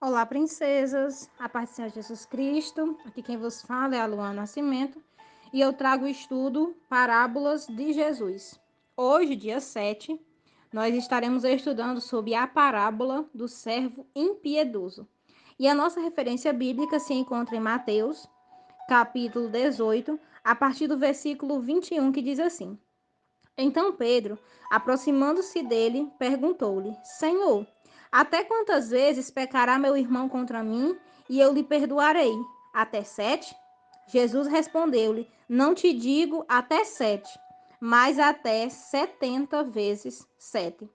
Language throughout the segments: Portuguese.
Olá, princesas, a paz do Senhor Jesus Cristo. Aqui quem vos fala é a Luana Nascimento e eu trago o estudo Parábolas de Jesus. Hoje, dia 7, nós estaremos estudando sobre a parábola do servo impiedoso. E a nossa referência bíblica se encontra em Mateus, capítulo 18, a partir do versículo 21, que diz assim: Então Pedro, aproximando-se dele, perguntou-lhe: Senhor, até quantas vezes pecará meu irmão contra mim e eu lhe perdoarei? Até 7? Jesus respondeu-lhe: Não te digo até 7, mas até 70 vezes 7.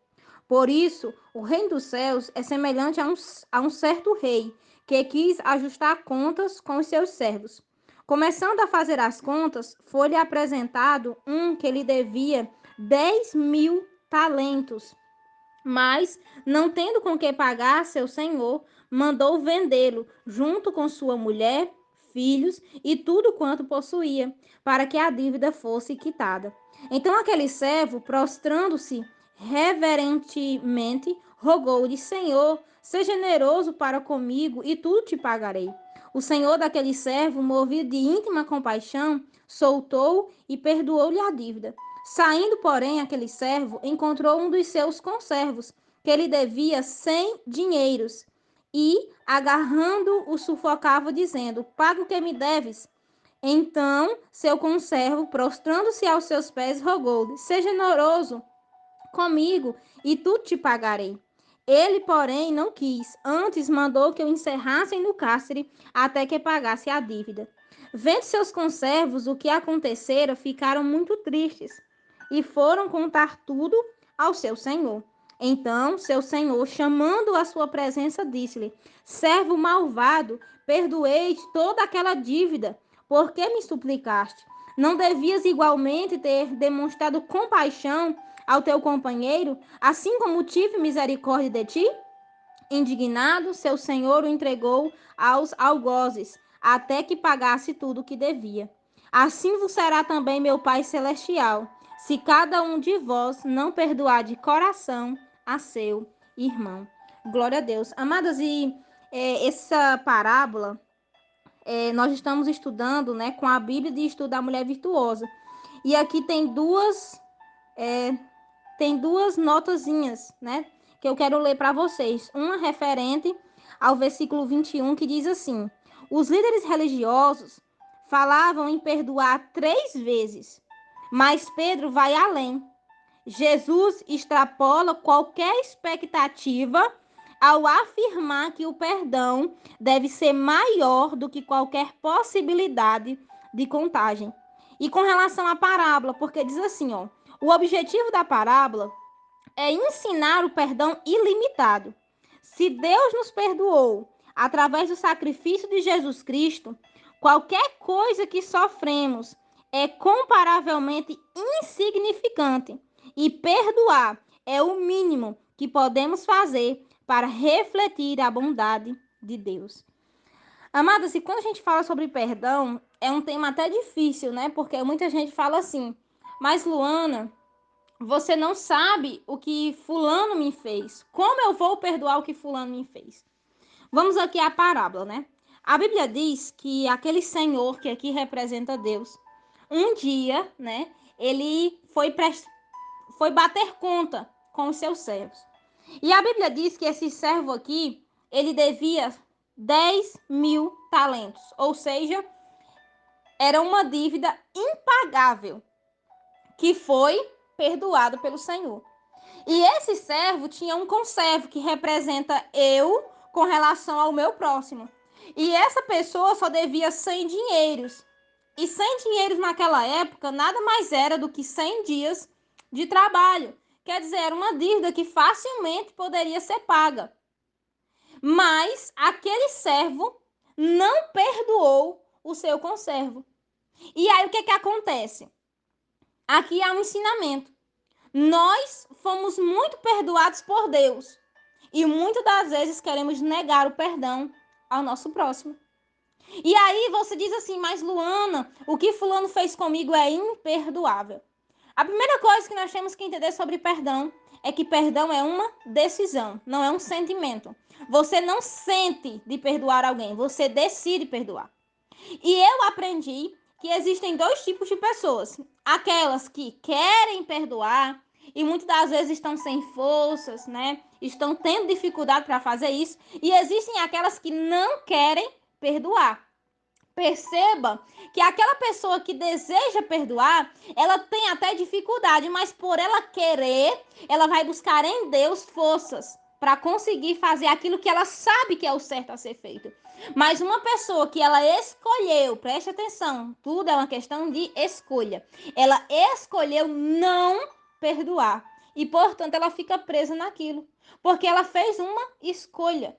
Por isso, o reino dos céus é semelhante a um certo rei que quis ajustar contas com os seus servos. Começando a fazer as contas, foi-lhe apresentado um que lhe devia 10.000 talentos. Mas, não tendo com que pagar, seu senhor mandou vendê-lo, junto com sua mulher, filhos e tudo quanto possuía, para que a dívida fosse quitada. Então aquele servo, prostrando-se reverentemente, rogou-lhe: Senhor, seja generoso para comigo e tudo te pagarei. O senhor daquele servo, movido de íntima compaixão, soltou e perdoou-lhe a dívida. Saindo, porém, aquele servo encontrou um dos seus conservos, que lhe devia 100 dinheiros, e, agarrando, o sufocava, dizendo: Paga o que me deves. Então, seu conservo, prostrando-se aos seus pés, rogou-lhe: Seja generoso comigo, e tudo te pagarei. Ele, porém, não quis, antes mandou que o encerrassem no cárcere até que pagasse a dívida. Vendo seus conservos o que acontecera, ficaram muito tristes e foram contar tudo ao seu senhor. Então, seu senhor, chamando-o à sua presença, disse-lhe: Servo malvado, perdoei toda aquela dívida. Por que me suplicaste? Não devias igualmente ter demonstrado compaixão ao teu companheiro, assim como tive misericórdia de ti? Indignado, seu senhor o entregou aos algozes, até que pagasse tudo o que devia. Assim vos será também meu Pai Celestial, se cada um de vós não perdoar de coração a seu irmão. Glória a Deus. Amadas, essa parábola, nós estamos estudando, né, com a Bíblia de Estudo da Mulher Virtuosa. E aqui é, tem duas notazinhas, né? Que eu quero ler para vocês. Uma referente ao versículo 21, que diz assim: Os líderes religiosos falavam em perdoar 3 vezes, mas Pedro vai além. Jesus extrapola qualquer expectativa ao afirmar que o perdão deve ser maior do que qualquer possibilidade de contagem. E com relação à parábola, porque diz assim, ó, o objetivo da parábola é ensinar o perdão ilimitado. Se Deus nos perdoou através do sacrifício de Jesus Cristo, qualquer coisa que sofremos é comparavelmente insignificante. E perdoar é o mínimo que podemos fazer para refletir a bondade de Deus. Amadas, e quando a gente fala sobre perdão, é um tema até difícil, né? Porque muita gente fala assim, mas Luana, você não sabe o que fulano me fez. Como eu vou perdoar o que fulano me fez? Vamos aqui à parábola, né? A Bíblia diz que aquele senhor que aqui representa Deus, um dia, né, ele foi bater conta com os seus servos. E a Bíblia diz que esse servo aqui, ele devia 10.000 talentos, ou seja, era uma dívida impagável que foi perdoado pelo Senhor. E esse servo tinha um conservo que representa eu com relação ao meu próximo. E essa pessoa só devia 100 dinheiros. E 100 dinheiros naquela época nada mais era do que 100 dias de trabalho. Quer dizer, era uma dívida que facilmente poderia ser paga. Mas aquele servo não perdoou o seu conservo. E aí o que acontece? Aqui há um ensinamento. Nós fomos muito perdoados por Deus e muitas das vezes queremos negar o perdão ao nosso próximo. E aí você diz assim, mas Luana, o que fulano fez comigo é imperdoável. A primeira coisa que nós temos que entender sobre perdão é que perdão é uma decisão, não é um sentimento. Você não sente de perdoar alguém, você decide perdoar. E eu aprendi que existem dois tipos de pessoas. Aquelas que querem perdoar e muitas das vezes estão sem forças, né? Estão tendo dificuldade para fazer isso. E existem aquelas que não querem perdoar. Perceba que aquela pessoa que deseja perdoar, ela tem até dificuldade, mas por ela querer, ela vai buscar em Deus forças para conseguir fazer aquilo que ela sabe que é o certo a ser feito. Mas uma pessoa que ela escolheu, preste atenção, tudo é uma questão de escolha. Ela escolheu não perdoar e, portanto, ela fica presa naquilo, porque ela fez uma escolha.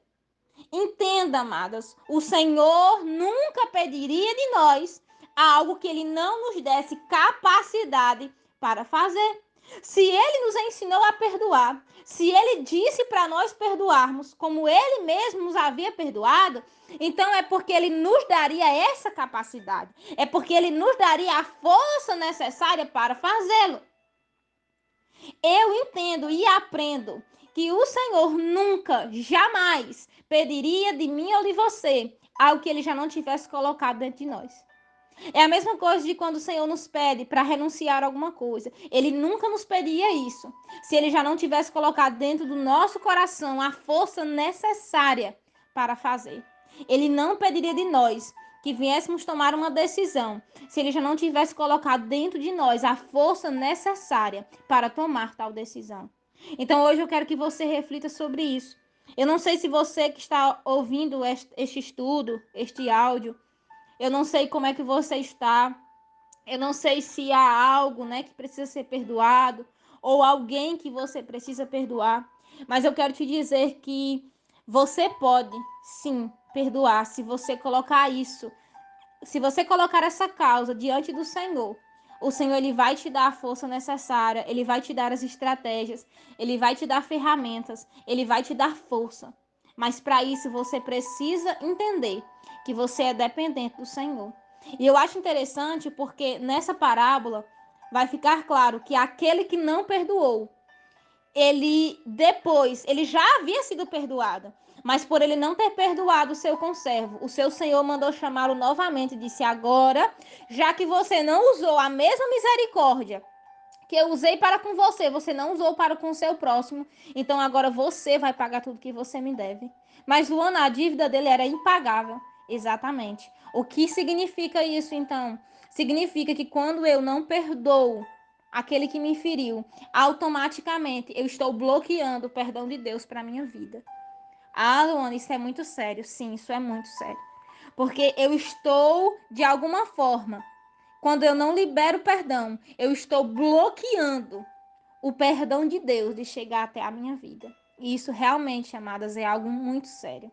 Entenda, amadas, o Senhor nunca pediria de nós algo que Ele não nos desse capacidade para fazer. Se Ele nos ensinou a perdoar, se Ele disse para nós perdoarmos como Ele mesmo nos havia perdoado, então é porque Ele nos daria essa capacidade, é porque Ele nos daria a força necessária para fazê-lo. Eu entendo e aprendo que o Senhor nunca, jamais pediria de mim ou de você algo que ele já não tivesse colocado dentro de nós. É a mesma coisa de quando o Senhor nos pede para renunciar a alguma coisa. Ele nunca nos pediria isso se ele já não tivesse colocado dentro do nosso coração a força necessária para fazer. Ele não pediria de nós que viéssemos tomar uma decisão se ele já não tivesse colocado dentro de nós a força necessária para tomar tal decisão. Então hoje eu quero que você reflita sobre isso. Eu não sei se você que está ouvindo este estudo, este áudio, eu não sei como é que você está. Eu não sei se há algo, né, que precisa ser perdoado ou alguém que você precisa perdoar, mas eu quero te dizer que você pode, sim, perdoar se você colocar isso, se você colocar essa causa diante do Senhor. O Senhor ele vai te dar a força necessária, ele vai te dar as estratégias, ele vai te dar ferramentas, ele vai te dar força. Mas para isso você precisa entender que você é dependente do Senhor. E eu acho interessante porque nessa parábola vai ficar claro que aquele que não perdoou, ele já havia sido perdoado, mas por ele não ter perdoado o seu conservo, o seu senhor mandou chamá-lo novamente e disse: agora, já que você não usou a mesma misericórdia que eu usei para com você, você não usou para com o seu próximo, então agora você vai pagar tudo que você me deve. Mas Luana, a dívida dele era impagável. Exatamente. O que significa isso, então? Significa que quando eu não perdoo aquele que me feriu, automaticamente eu estou bloqueando o perdão de Deus para minha vida. Ah, Luana, isso é muito sério. Sim, isso é muito sério. Porque eu estou, de alguma forma, quando eu não libero perdão, eu estou bloqueando o perdão de Deus de chegar até a minha vida. E isso realmente, amadas, é algo muito sério.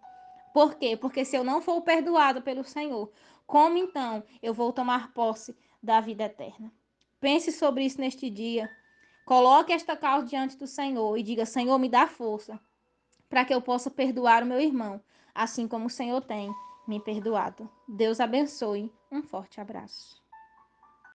Por quê? Porque se eu não for perdoado pelo Senhor, como então eu vou tomar posse da vida eterna? Pense sobre isso neste dia. Coloque esta causa diante do Senhor e diga: Senhor, me dá força para que eu possa perdoar o meu irmão, assim como o Senhor tem me perdoado. Deus abençoe. Um forte abraço.